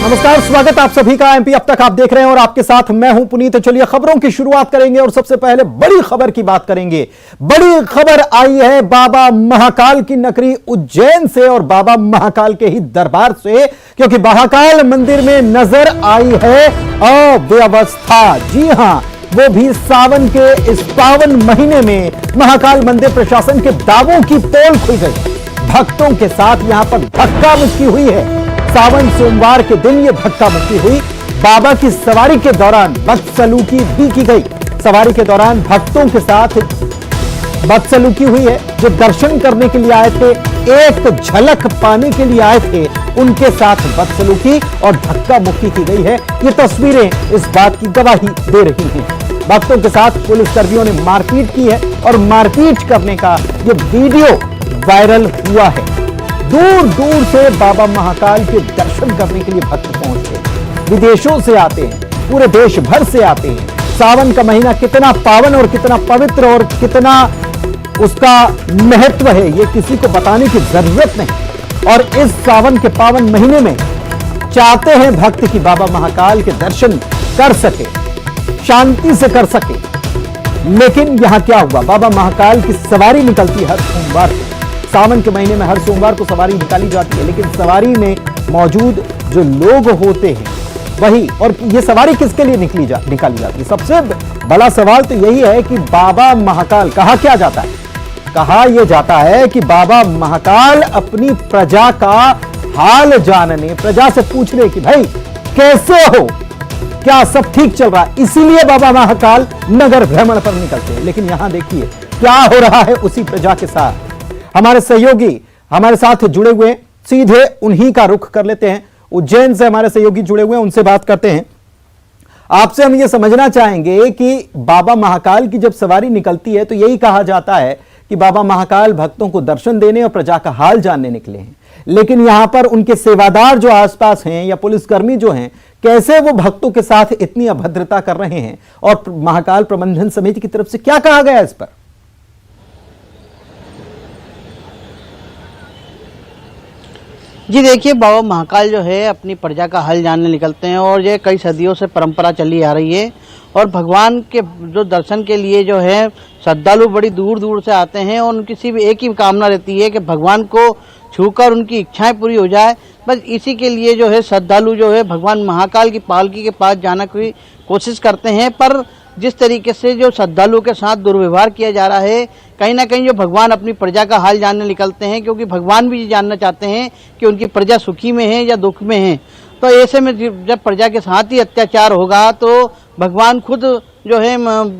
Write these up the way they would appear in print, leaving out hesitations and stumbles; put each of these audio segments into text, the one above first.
नमस्कार, स्वागत आप सभी का एमपी अब तक आप देख रहे हैं और आपके साथ मैं हूं पुनीत। चलिए खबरों की शुरुआत करेंगे और सबसे पहले बड़ी खबर की बात करेंगे। बड़ी खबर आई है बाबा महाकाल की नगरी उज्जैन से और बाबा महाकाल के ही दरबार से, क्योंकि महाकाल मंदिर में नजर आई है अव्यवस्था। जी हां, वो भी सावन के इस पावन महीने में महाकाल मंदिर प्रशासन के दावों की पोल खुल गई। भक्तों के साथ यहां पर धक्का मुक्की हुई है। सावन सोमवार के दिन यह धक्का मुक्की हुई। बाबा की सवारी के दौरान बदसलूकी भी की गई। सवारी के दौरान भक्तों के साथ बदसलूकी हुई है। जो दर्शन करने के लिए आए थे, एक झलक पाने के लिए आए थे, उनके साथ बदसलूकी और धक्का मुक्की की गई है। ये तस्वीरें इस बात की गवाही दे रही हैं। भक्तों के साथ पुलिसकर्मियों ने मारपीट की है और मारपीट करने का ये वीडियो वायरल हुआ है। दूर दूर से बाबा महाकाल के दर्शन करने के लिए भक्त पहुंचते हैं। विदेशों से आते हैं, पूरे देश भर से आते हैं। सावन का महीना कितना पावन और कितना पवित्र और कितना उसका महत्व है, ये किसी को बताने की जरूरत नहीं। और इस सावन के पावन महीने में चाहते हैं भक्त कि बाबा महाकाल के दर्शन कर सके, शांति से कर सके। लेकिन यहां क्या हुआ, बाबा महाकाल की सवारी निकलती है हर सोमवार को। सावन के महीने में हर सोमवार को सवारी निकाली जाती है, लेकिन सवारी में मौजूद जो लोग होते हैं वही, और ये सवारी किसके लिए निकाली जाती है। सबसे बड़ा सवाल तो यही है कि बाबा महाकाल, कहा क्या जाता है, कहा यह जाता है कि बाबा महाकाल अपनी प्रजा का हाल जानने, प्रजा से पूछने कि भाई कैसे हो, क्या सब ठीक चल रहा है, इसीलिए बाबा महाकाल नगर भ्रमण पर निकलते हैं। लेकिन यहां देखिए क्या हो रहा है उसी प्रजा के साथ। हमारे सहयोगी हमारे साथ जुड़े हुए, सीधे उन्हीं का रुख कर लेते हैं। उज्जैन से हमारे सहयोगी जुड़े हुए हैं, उनसे बात करते हैं। आपसे हम ये समझना चाहेंगे कि बाबा महाकाल की जब सवारी निकलती है तो यही कहा जाता है कि बाबा महाकाल भक्तों को दर्शन देने और प्रजा का हाल जानने निकले हैं, लेकिन यहां पर उनके सेवादार जो आसपास हैं या पुलिसकर्मी जो हैं, कैसे वो भक्तों के साथ इतनी अभद्रता कर रहे हैं और महाकाल प्रबंधन समिति की तरफ से क्या कहा गया इस पर? जी देखिए, बाबा महाकाल जो है अपनी प्रजा का हाल जानने निकलते हैं और ये कई सदियों से परंपरा चली आ रही है। और भगवान के जो दर्शन के लिए जो है श्रद्धालु बड़ी दूर दूर से आते हैं और उनकी सिर्फ एक ही कामना रहती है कि भगवान को छूकर उनकी इच्छाएं पूरी हो जाए। बस इसी के लिए जो है श्रद्धालु जो है भगवान महाकाल की पालकी के पास जाने की कोशिश करते हैं। पर जिस तरीके से जो श्रद्धालु के साथ दुर्व्यवहार किया जा रहा है, कहीं ना कहीं जो भगवान अपनी प्रजा का हाल जानने निकलते हैं, क्योंकि भगवान भी ये जानना चाहते हैं कि उनकी प्रजा सुखी में है या दुख में है। तो ऐसे में जब प्रजा के साथ ही अत्याचार होगा तो भगवान खुद जो है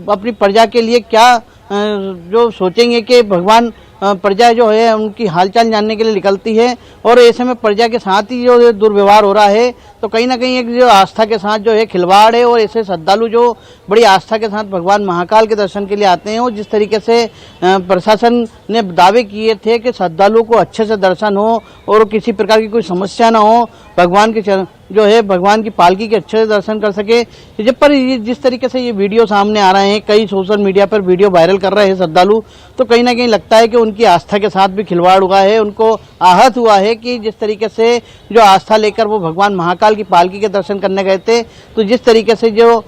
अपनी प्रजा के लिए क्या जो सोचेंगे कि भगवान प्रजा जो है उनकी हालचाल जानने के लिए निकलती है। और ऐसे में प्रजा के साथ ही जो दुर्व्यवहार हो रहा है, तो कहीं ना कहीं एक जो आस्था के साथ जो है खिलवाड़ है। और ऐसे श्रद्धालु जो बड़ी आस्था के साथ भगवान महाकाल के दर्शन के लिए आते हैं, और जिस तरीके से प्रशासन ने दावे किए थे कि श्रद्धालु को अच्छे से दर्शन हो और किसी प्रकार की कोई समस्या ना हो, भगवान के जो है भगवान की पालकी के अच्छे से दर्शन कर सके। जब पर जिस तरीके से ये वीडियो सामने आ रहे हैं, कई सोशल मीडिया पर वीडियो वायरल कर रहे हैं श्रद्धालु, तो कहीं ना कहीं लगता है कि उनकी आस्था के साथ भी खिलवाड़ हुआ है। उनको आहत हुआ है कि जिस तरीके से जो आस्था लेकर वो भगवान महाकाल की पालकी के दर्शन करने गए थे, तो जिस तरीके से जो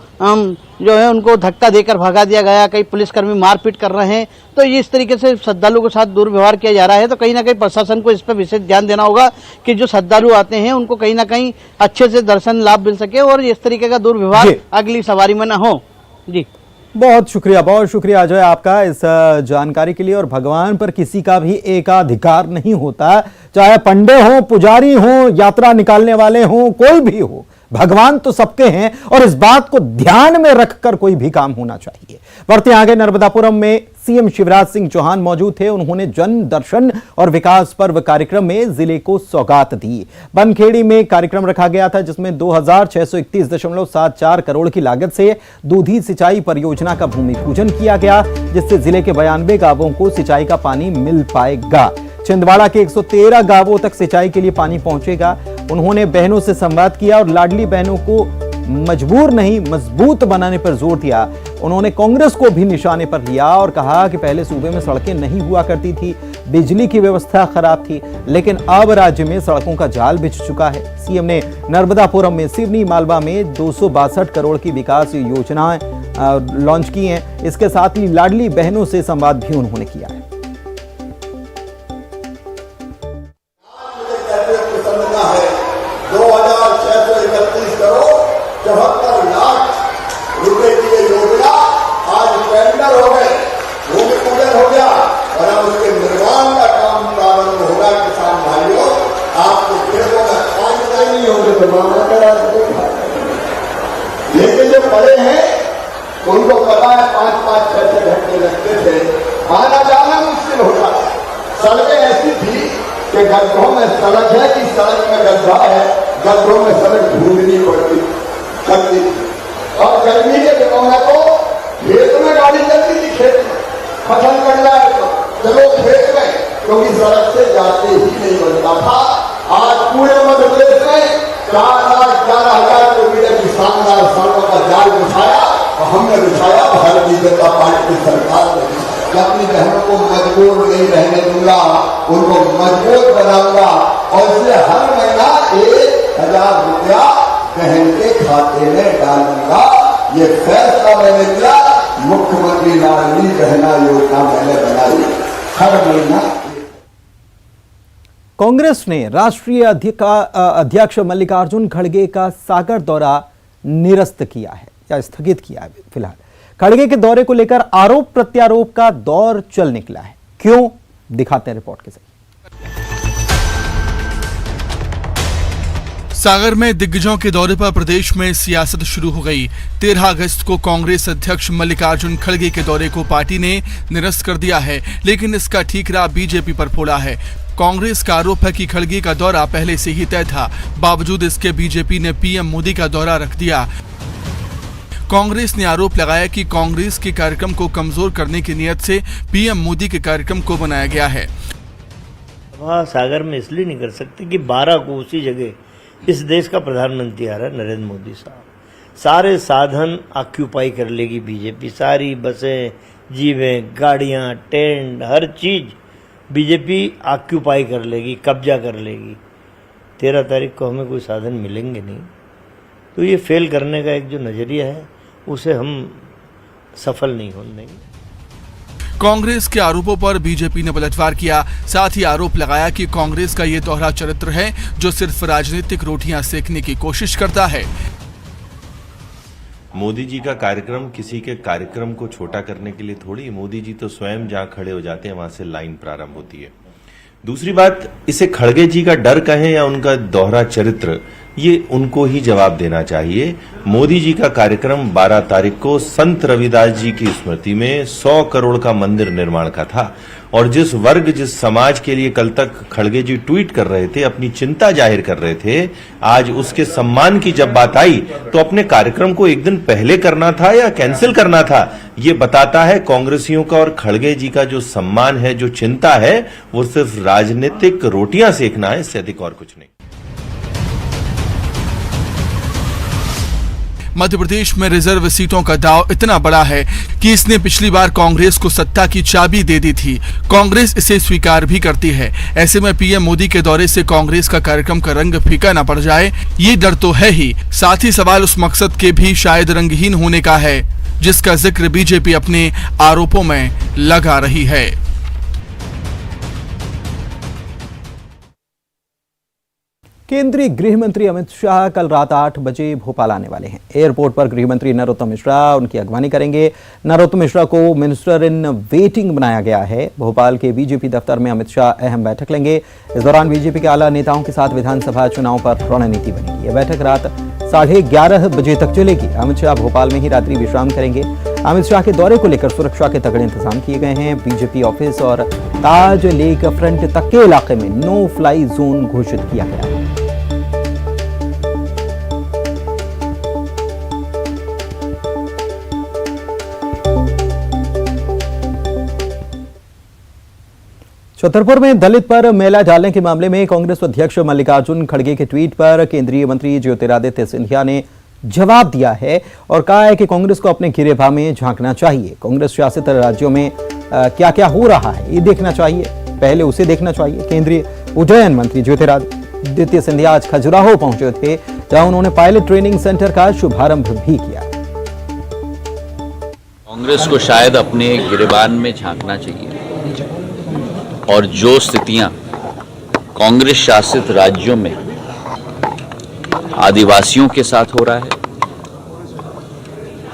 है उनको धक्का देकर भगा दिया गया, कई पुलिसकर्मी मारपीट कर रहे हैं, तो इस तरीके से श्रद्धालु के साथ दुर्व्यवहार किया जा रहा है। तो कहीं ना कहीं प्रशासन को इस पर विशेष ध्यान देना होगा कि जो श्रद्धालु आते हैं उनको कहीं ना कहीं अच्छे से दर्शन लाभ मिल सके और इस तरीके का दुर्व्यवहार अगली सवारी में ना हो। जी बहुत शुक्रिया अजय आपका इस जानकारी के लिए। और भगवान पर किसी का भी एकाधिकार नहीं होता, चाहे पंडे हो, पुजारी हो, यात्रा निकालने वाले हो, कोई भी हो, भगवान तो सबके हैं और इस बात को ध्यान में रखकर कोई भी काम होना चाहिए। बढ़ते आगे, नर्मदापुरम में सीएम शिवराज सिंह चौहान मौजूद थे। उन्होंने जन दर्शन और विकास पर्व कार्यक्रम में जिले को सौगात दी। बनखेड़ी में कार्यक्रम रखा गया था जिसमें 2631.74 करोड़ की लागत से दूधी सिंचाई परियोजना का भूमि पूजन किया गया, जिससे जिले के 92 गांवों को सिंचाई का पानी मिल पाएगा। छिंदवाड़ा के 113 गांवों तक सिंचाई के लिए पानी पहुंचेगा। उन्होंने बहनों से संवाद किया और लाडली बहनों को मजबूर नहीं मजबूत बनाने पर जोर दिया। उन्होंने कांग्रेस को भी निशाने पर लिया और कहा कि पहले सूबे में सड़कें नहीं हुआ करती थी, बिजली की व्यवस्था खराब थी, लेकिन अब राज्य में सड़कों का जाल बिछ चुका है। सीएम ने नर्मदापुरम में सिवनी मालवा में 262 करोड़ की विकास योजनाएं लॉन्च की हैं। इसके साथ ही लाडली बहनों से संवाद भी उन्होंने किया है। लेकिन जो बड़े हैं उनको पता है 5-5, 6-6 घंटे लगते थे, आना जाना मुश्किल होता है। सड़कें ऐसी थी कि गड्ढों में सड़क है कि सड़क में गड्ढा है, गड्ढों में सड़क ढूंढनी पड़ती थी। और गर्मी के दिनों में तो खेत में गाड़ी चलती थी, खेत में फसल कट जाए तो चलो खेत में, क्योंकि सड़क से जाते ही नहीं बनता था। आज पूरे मध्य प्रदेश में 4,11,000 किलोमीटर की शानदार सड़कों का जाल बिछाया और हमने बिछाया भारतीय जनता पार्टी की सरकार ने। अपनी बहनों को मजबूर नहीं रहने दूंगा, उनको मजबूत बनाऊंगा और इसलिए हर महीना 1,000 रुपया बहन के खाते में डालूंगा। ये फैसला मैंने किया, मुख्यमंत्री लाडली बहना योजना मैंने बनाई हर महीना। कांग्रेस ने राष्ट्रीय अध्यक्ष मल्लिकार्जुन खड़गे का सागर दौरा निरस्त किया है या स्थगित किया है। फिलहाल खड़गे के दौरे को लेकर आरोप प्रत्यारोप का दौर चल निकला है। क्यों, दिखाते हैं रिपोर्ट के जरिए। सागर में दिग्गजों के दौरे पर प्रदेश में सियासत शुरू हो गई। 13 अगस्त को कांग्रेस अध्यक्ष मल्लिकार्जुन खड़गे के दौरे को पार्टी ने निरस्त कर दिया है, लेकिन इसका ठीकरा बीजेपी पर फोड़ा है। कांग्रेस का आरोप है कि खड़गे का दौरा पहले से ही तय था, बावजूद इसके बीजेपी ने पीएम मोदी का दौरा रख दिया। कांग्रेस ने आरोप लगाया कि कांग्रेस के कार्यक्रम को कमजोर करने की नीयत से पीएम मोदी के कार्यक्रम को बनाया गया है। वहाँ सागर में इसलिए नहीं कर सकते कि 12 को उसी जगह इस देश का प्रधानमंत्री आ रहा है, नरेंद्र मोदी साहब। सारे साधन ऑक्यूपाई कर लेगी बीजेपी, सारी बसें, जीवें, गाड़ियाँ, टेंट, हर चीज बीजेपी ऑक्यूपाई कर लेगी, कब्जा कर लेगी। 13 तारीख को हमें कोई साधन मिलेंगे नहीं। तो ये फेल करने का एक जो नजरिया है उसे हम सफल नहीं होने देंगे। कांग्रेस के आरोपों पर बीजेपी ने पलटवार किया, साथ ही आरोप लगाया कि कांग्रेस का ये दोहरा चरित्र है जो सिर्फ राजनीतिक रोटियां सेकने की कोशिश करता है। मोदी जी का कार्यक्रम किसी के कार्यक्रम को छोटा करने के लिए थोड़ी, मोदी जी तो स्वयं जहां खड़े हो जाते हैं वहां से लाइन प्रारंभ होती है। दूसरी बात, इसे खड़गे जी का डर कहें या उनका दोहरा चरित्र, ये उनको ही जवाब देना चाहिए। मोदी जी का कार्यक्रम 12 तारीख को संत रविदास जी की स्मृति में 100 करोड़ का मंदिर निर्माण का था, और जिस वर्ग, जिस समाज के लिए कल तक खड़गे जी ट्वीट कर रहे थे, अपनी चिंता जाहिर कर रहे थे, आज उसके सम्मान की जब बात आई तो अपने कार्यक्रम को एक दिन पहले करना था या कैंसिल करना था। ये बताता है कांग्रेसियों का और खड़गे जी का जो सम्मान है, जो चिंता है, वो सिर्फ राजनीतिक रोटियां सेकना है, इससे अधिक और कुछ नहीं। मध्य प्रदेश में रिजर्व सीटों का दांव इतना बड़ा है कि इसने पिछली बार कांग्रेस को सत्ता की चाबी दे दी थी। कांग्रेस इसे स्वीकार भी करती है। ऐसे में पीएम मोदी के दौरे से कांग्रेस का कार्यक्रम का रंग फीका न पड़ जाए, ये डर तो है ही। साथ ही सवाल उस मकसद के भी शायद रंगहीन होने का है जिसका जिक्र बीजेपी अपने आरोपों में लगा रही है। केंद्रीय गृह मंत्री अमित शाह कल रात 8 बजे भोपाल आने वाले हैं। एयरपोर्ट पर गृह मंत्री नरोत्तम मिश्रा उनकी अगवानी करेंगे। नरोत्तम मिश्रा को मिनिस्टर इन वेटिंग बनाया गया है। भोपाल के बीजेपी दफ्तर में अमित शाह अहम बैठक लेंगे। इस दौरान बीजेपी के आला नेताओं के साथ विधानसभा चुनाव पर रणनीति बनेगी। यह बैठक रात 11:30 बजे तक चलेगी। अमित शाह भोपाल में ही रात्रि विश्राम करेंगे। अमित शाह के दौरे को लेकर सुरक्षा के तगड़े इंतजाम किए गए हैं। बीजेपी ऑफिस और ताज लेक फ्रंट तक के इलाके में नो फ्लाई जोन घोषित किया गया है। छतरपुर में दलित पर मैला डालने के मामले में कांग्रेस अध्यक्ष मल्लिकार्जुन खड़गे के ट्वीट पर केंद्रीय मंत्री ज्योतिरादित्य सिंधिया ने जवाब दिया है और कहा है कि कांग्रेस को अपने गिरेबान में झांकना चाहिए। कांग्रेस शासित राज्यों में क्या क्या हो रहा है ये देखना चाहिए, पहले उसे देखना चाहिए। केंद्रीय उड्डयन मंत्री ज्योतिरादित्य सिंधिया आज खजुराहो पहुंचे थे, जहां उन्होंने पायलट ट्रेनिंग सेंटर का शुभारंभ भी किया। कांग्रेस को शायद अपने गिरेबान में झांकना चाहिए और जो स्थितियां कांग्रेस शासित राज्यों में आदिवासियों के साथ हो रहा है,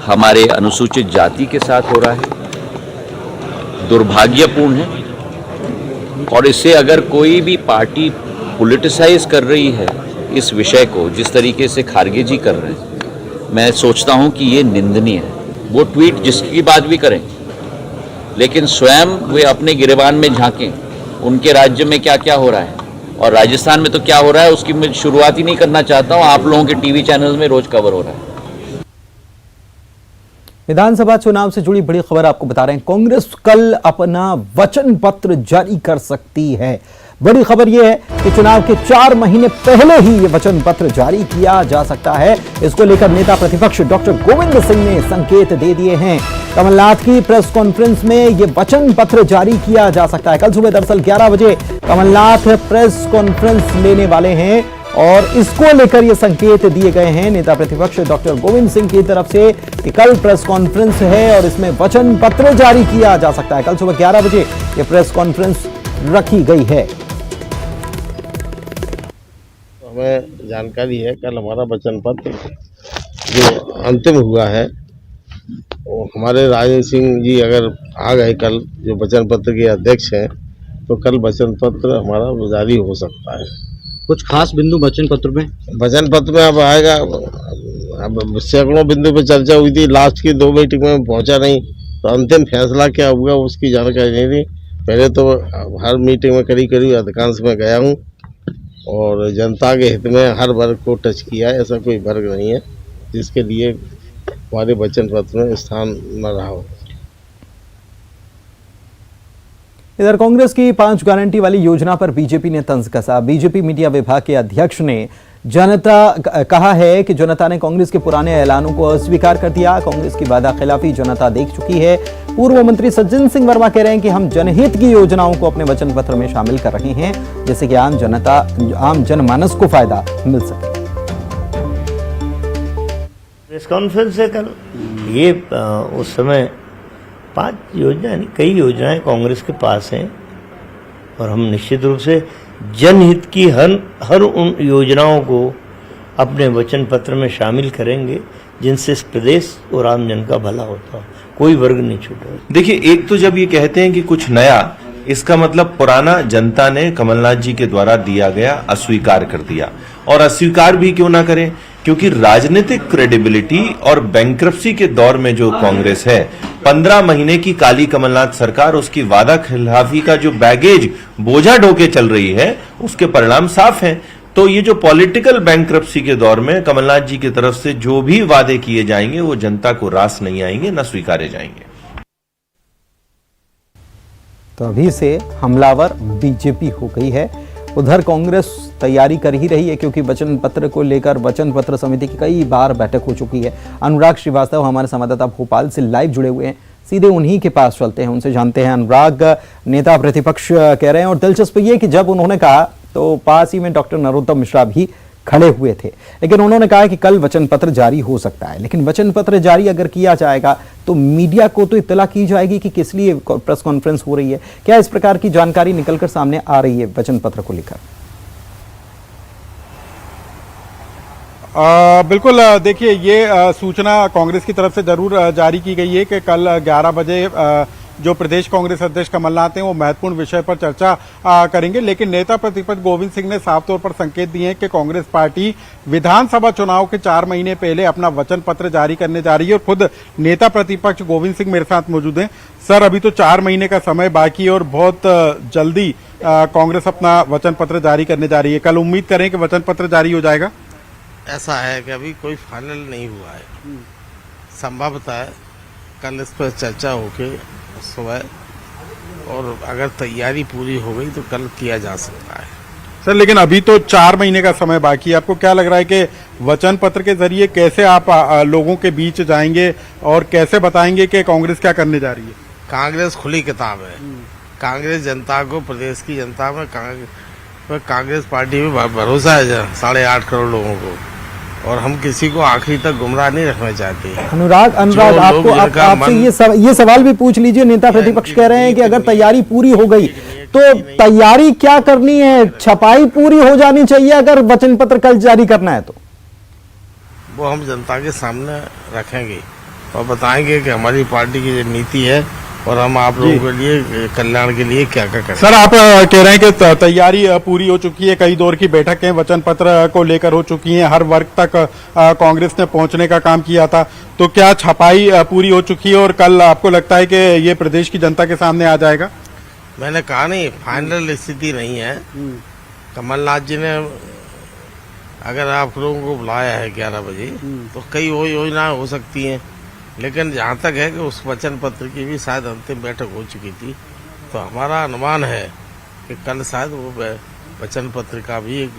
हमारे अनुसूचित जाति के साथ हो रहा है, दुर्भाग्यपूर्ण है। और इसे अगर कोई भी पार्टी पॉलिटिसाइज कर रही है इस विषय को, जिस तरीके से खारगे जी कर रहे हैं, मैं सोचता हूं कि ये निंदनीय है। वो ट्वीट जिसकी बात भी करें, लेकिन स्वयं वे अपने गिरेबान में झांकें, उनके राज्य में क्या क्या हो रहा है और राजस्थान में तो क्या हो रहा है उसकी मैं शुरुआत ही नहीं करना चाहता हूं। आप लोगों के टीवी चैनल में रोज कवर हो रहा है। विधानसभा चुनाव से जुड़ी बड़ी खबर आपको बता रहे हैं। कांग्रेस कल अपना वचन पत्र जारी कर सकती है। बड़ी खबर यह है कि चुनाव के 4 महीने पहले ही यह वचन पत्र जारी किया जा सकता है। इसको लेकर नेता प्रतिपक्ष डॉक्टर गोविंद सिंह ने संकेत दे दिए हैं। कमलनाथ की प्रेस कॉन्फ्रेंस में यह वचन पत्र जारी किया जा सकता है। कल सुबह दरअसल 11 बजे कमलनाथ प्रेस कॉन्फ्रेंस लेने वाले हैं और इसको लेकर ये संकेत दिए गए हैं नेता प्रतिपक्ष डॉक्टर गोविंद सिंह की तरफ से कि कल प्रेस कॉन्फ्रेंस है और इसमें वचन पत्र जारी किया जा सकता है। कल सुबह 11 बजे ये प्रेस कॉन्फ्रेंस रखी गई है। हमें जानकारी है कल हमारा वचन पत्र जो अंतिम हुआ है, वो हमारे राजेंद्र सिंह जी अगर आ गए कल, जो वचन पत्र के अध्यक्ष हैं, तो कल वचन पत्र हमारा जारी हो सकता है। कुछ खास बिंदु वचन पत्र में अब आएगा। अब सैकड़ों बिंदु पे चर्चा हुई थी, लास्ट की 2 मीटिंग में पहुंचा नहीं, तो अंतिम फैसला क्या हुआ उसकी जानकारी नहीं थी। पहले तो हर मीटिंग में करीब अधिकांश में गया हूँ और जनता के हित में हर वर्ग को टच किया है। ऐसा कोई वर्ग नहीं है जिसके लिए हमारे वचन पत्र में स्थान न रहा हो। इधर कांग्रेस की 5 गारंटी वाली योजना पर बीजेपी ने तंज कसा। बीजेपी मीडिया विभाग के अध्यक्ष ने कहा है कि जनता ने कांग्रेस के पुराने ऐलानों को अस्वीकार कर दिया। कांग्रेस की वादा खिलाफी जनता देख चुकी है। पूर्व मंत्री सज्जन सिंह वर्मा कह रहे हैं कि हम जनहित की योजनाओं को अपने वचन पत्र में शामिल कर रहे हैं, जिससे कि आम जनमानस को फायदा मिल सके। प्रेस कॉन्फ्रेंस है कल, ये उस समय 5 योजना नहीं, कई योजनाएं कांग्रेस के पास हैं और हम निश्चित रूप से जनहित की हर उन योजनाओं को अपने वचन पत्र में शामिल करेंगे जिनसे इस प्रदेश और आम जन का भला होता हो, कोई वर्ग नहीं छूटा। देखिए, एक तो जब ये कहते हैं कि कुछ नया, इसका मतलब पुराना जनता ने कमलनाथ जी के द्वारा दिया गया अस्वीकार कर दिया। और अस्वीकार भी क्यों ना करें, क्योंकि राजनीतिक क्रेडिबिलिटी और बैंक्रप्सी के दौर में जो कांग्रेस है, 15 महीने की काली कमलनाथ सरकार उसकी वादा खिलाफी का जो बैगेज बोझा ढोके चल रही है, उसके परिणाम साफ हैं। तो ये जो पॉलिटिकल बैंक्रप्सी के दौर में कमलनाथ जी की तरफ से जो भी वादे किए जाएंगे वो जनता को रास नहीं आएंगे, न स्वीकारे जाएंगे। तो अभी से हमलावर बीजेपी हो गई है। उधर कांग्रेस तैयारी कर ही रही है, क्योंकि वचन पत्र को लेकर वचन पत्र समिति की कई बार बैठक हो चुकी है। अनुराग श्रीवास्तव हमारे संवाददाता भोपाल से लाइव जुड़े हुए हैं, सीधे उन्हीं के पास चलते हैं, उनसे जानते हैं। अनुराग, नेता प्रतिपक्ष कह रहे हैं और दिलचस्प ये कि जब उन्होंने कहा तो पास ही में डॉक्टर नरोत्तम मिश्रा भी खड़े हुए थे, लेकिन उन्होंने कहा कि कल वचन पत्र जारी हो सकता है। लेकिन वचन पत्र जारी अगर किया जाएगा तो मीडिया को तो इत्तला की जाएगी कि किस लिए प्रेस कॉन्फ्रेंस हो रही है। क्या इस प्रकार की जानकारी निकलकर सामने आ रही है वचन पत्र को लेकर? बिल्कुल, देखिए ये सूचना कांग्रेस की तरफ से जरूर जारी की गई है कि कल 11 बजे जो प्रदेश कांग्रेस अध्यक्ष कमलनाथ हैं वो महत्वपूर्ण विषय पर चर्चा करेंगे। लेकिन नेता प्रतिपक्ष गोविंद सिंह ने साफ तौर पर संकेत दिए हैं कि कांग्रेस पार्टी विधानसभा चुनाव के 4 महीने पहले अपना वचन पत्र जारी करने जा रही है। और खुद नेता प्रतिपक्ष गोविंद सिंह मेरे साथ मौजूद हैं। सर, अभी तो 4 महीने का समय बाकी है और बहुत जल्दी कांग्रेस अपना वचन पत्र जारी करने जा रही है। कल उम्मीद करें कि वचन पत्र जारी हो जाएगा? ऐसा है कि अभी कोई फाइनल नहीं हुआ है, संभवतः है कल इस पर चर्चा होके सुबह, और अगर तैयारी पूरी हो गई तो कल किया जा सकता है। सर लेकिन अभी तो 4 महीने का समय बाकी है, आपको क्या लग रहा है कि वचन पत्र के जरिए कैसे आप लोगों के बीच जाएंगे और कैसे बताएंगे कि कांग्रेस क्या करने जा रही है? कांग्रेस खुली किताब है। कांग्रेस जनता को, प्रदेश की जनता में कांग्रेस पार्टी में भरोसा है 8.5 करोड़ लोगों को, और हम किसी को आखिरी तक गुमराह नहीं रखना चाहते। अनुराग आपको आपसे ये सवाल भी पूछ लीजिए। नेता प्रतिपक्ष कह रहे हैं कि अगर तैयारी पूरी हो गई तो तैयारी क्या करनी है, छपाई पूरी हो जानी चाहिए अगर वचन पत्र कल जारी करना है तो? वो हम जनता के सामने रखेंगे और बताएंगे कि हमारी पार्टी की जो नीति है और हम आप लोगों के लिए कल्याण के लिए क्या क्या करें। सर आप कह रहे हैं कि तैयारी पूरी हो चुकी है, कई दौर की बैठकें वचन पत्र को लेकर हो चुकी हैं, हर वर्ग तक कांग्रेस ने पहुंचने का काम किया था, तो क्या छपाई पूरी हो चुकी है और कल आपको लगता है कि ये प्रदेश की जनता के सामने आ जाएगा? मैंने कहा नहीं, फाइनल स्थिति नहीं है। कमलनाथ जी ने अगर आप लोगों को बुलाया है 11 बजे तो कई वो योजनाएं हो सकती हैं, लेकिन जहाँ तक है कि उस वचन पत्र की भी शायद अंतिम बैठक हो चुकी थी, तो हमारा अनुमान है कि कल शायद वो वचन पत्र का भी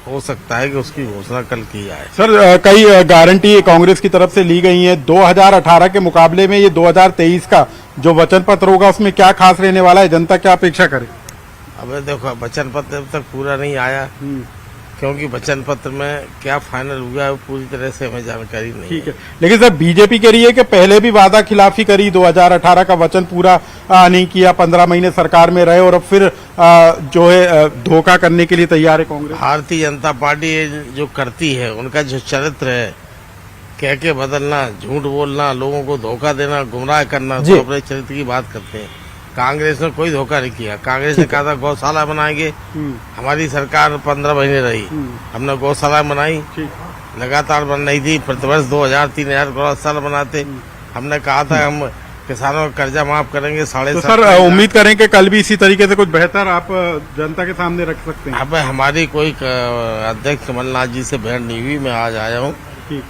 हो सकता है कि उसकी घोषणा कल की जाए। सर कई गारंटी कांग्रेस की तरफ से ली गई है 2018 के मुकाबले में, ये 2023 का जो वचन पत्र होगा उसमें क्या खास रहने वाला है, जनता क्या अपेक्षा करे? अब देखो, वचन पत्र अब तक पूरा नहीं आया, क्योंकि वचन पत्र में क्या फाइनल हुआ है पूरी तरह से हमें जानकारी नहीं। ठीक है, लेकिन सर बीजेपी कह रही है कि पहले भी वादा खिलाफी करी, 2018 का वचन पूरा नहीं किया, 15 महीने सरकार में रहे और अब फिर जो है धोखा करने के लिए तैयार है कांग्रेस। भारतीय जनता पार्टी जो करती है, उनका जो चरित्र है, कह के बदलना, झूठ बोलना, लोगों को धोखा देना, गुमराह करना, तो अपने चरित्र की बात करते हैं। कांग्रेस ने कोई धोखा नहीं किया। कांग्रेस ने कहा था गौशाला बनाएंगे, हमारी सरकार 15 महीने रही, हमने गौशाला बनाई, लगातार बन रही थी, प्रतिवर्ष 2000-3000 गौशाला बनाते। हमने कहा था हम किसानों का कर्जा माफ करेंगे 7.5। तो सर उम्मीद करें कि कल भी इसी तरीके से कुछ बेहतर आप जनता के सामने रख सकते हैं? अब हमारी कोई अध्यक्ष कमलनाथ जी से भेंट नहीं हुई, मैं आज आया हूँ,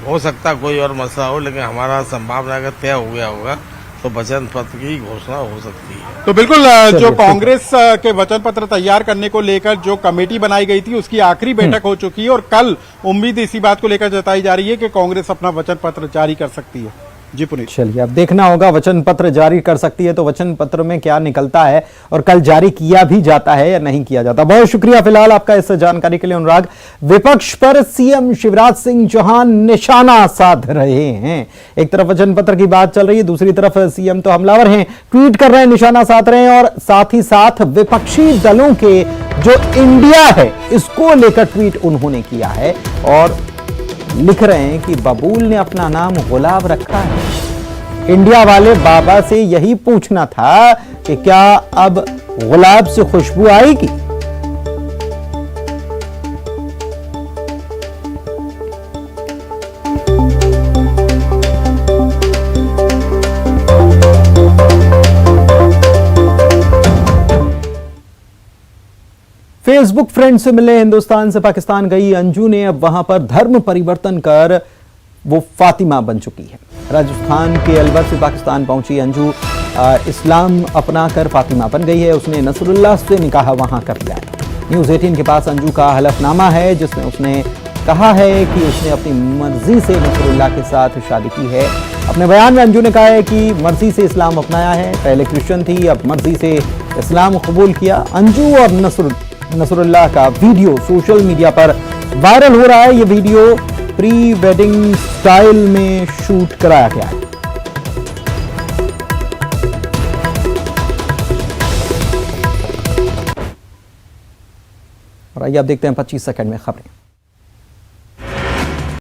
हो सकता कोई और मसला हो, लेकिन हमारा संभावना अगर तय हो गया होगा तो वचन पत्र की घोषणा हो सकती है। तो बिल्कुल जो कांग्रेस के वचन पत्र तैयार करने को लेकर जो कमेटी बनाई गई थी उसकी आखिरी बैठक हो चुकी है और कल उम्मीद इसी बात को लेकर जताई जा रही है कि कांग्रेस अपना वचन पत्र जारी कर सकती है। जी पुनीत, चलिए अब देखना होगा वचन पत्र जारी कर सकती है तो वचन पत्र में क्या निकलता है और कल जारी किया भी जाता है या नहीं किया जाता। बहुत शुक्रिया फिलहाल आपका इस जानकारी के लिए अनुराग। विपक्ष पर सीएम शिवराज सिंह चौहान निशाना साध रहे हैं। एक तरफ वचन पत्र की बात चल रही है, दूसरी तरफ सीएम तो हमलावर हैं, ट्वीट कर रहे हैं, निशाना साध रहे हैं और साथ ही साथ विपक्षी दलों के जो इंडिया है इसको लेकर ट्वीट उन्होंने किया है और लिख रहे हैं कि बबूल ने अपना नाम गुलाब रखा है। इंडिया वाले बाबा से यही पूछना था कि क्या अब गुलाब से खुशबू आएगी? फेसबुक फ्रेंड से मिले हिंदुस्तान से पाकिस्तान गई अंजू ने अब वहां पर धर्म परिवर्तन कर वो फातिमा बन चुकी है। राजस्थान के अलवर से पाकिस्तान पहुंची अंजू इस्लाम अपनाकर फातिमा बन गई है। उसने नसरुल्लाह से निकाह वहां कर लिया है। न्यूज़ 18 के पास अंजू का हलफनामा है जिसमें उसने कहा है कि उसने अपनी मर्जी से नसरुल्लाह के साथ शादी की है। अपने बयान में अंजू ने कहा है कि मर्जी से इस्लाम अपनाया है, पहले क्रिश्चियन थी अब मर्जी से इस्लाम कबूल किया। अंजू और नसरुल्लाह का वीडियो सोशल मीडिया पर वायरल हो रहा है। यह वीडियो प्री वेडिंग स्टाइल में शूट कराया गया है। और आइए आप देखते हैं 25 सेकंड में खबरें।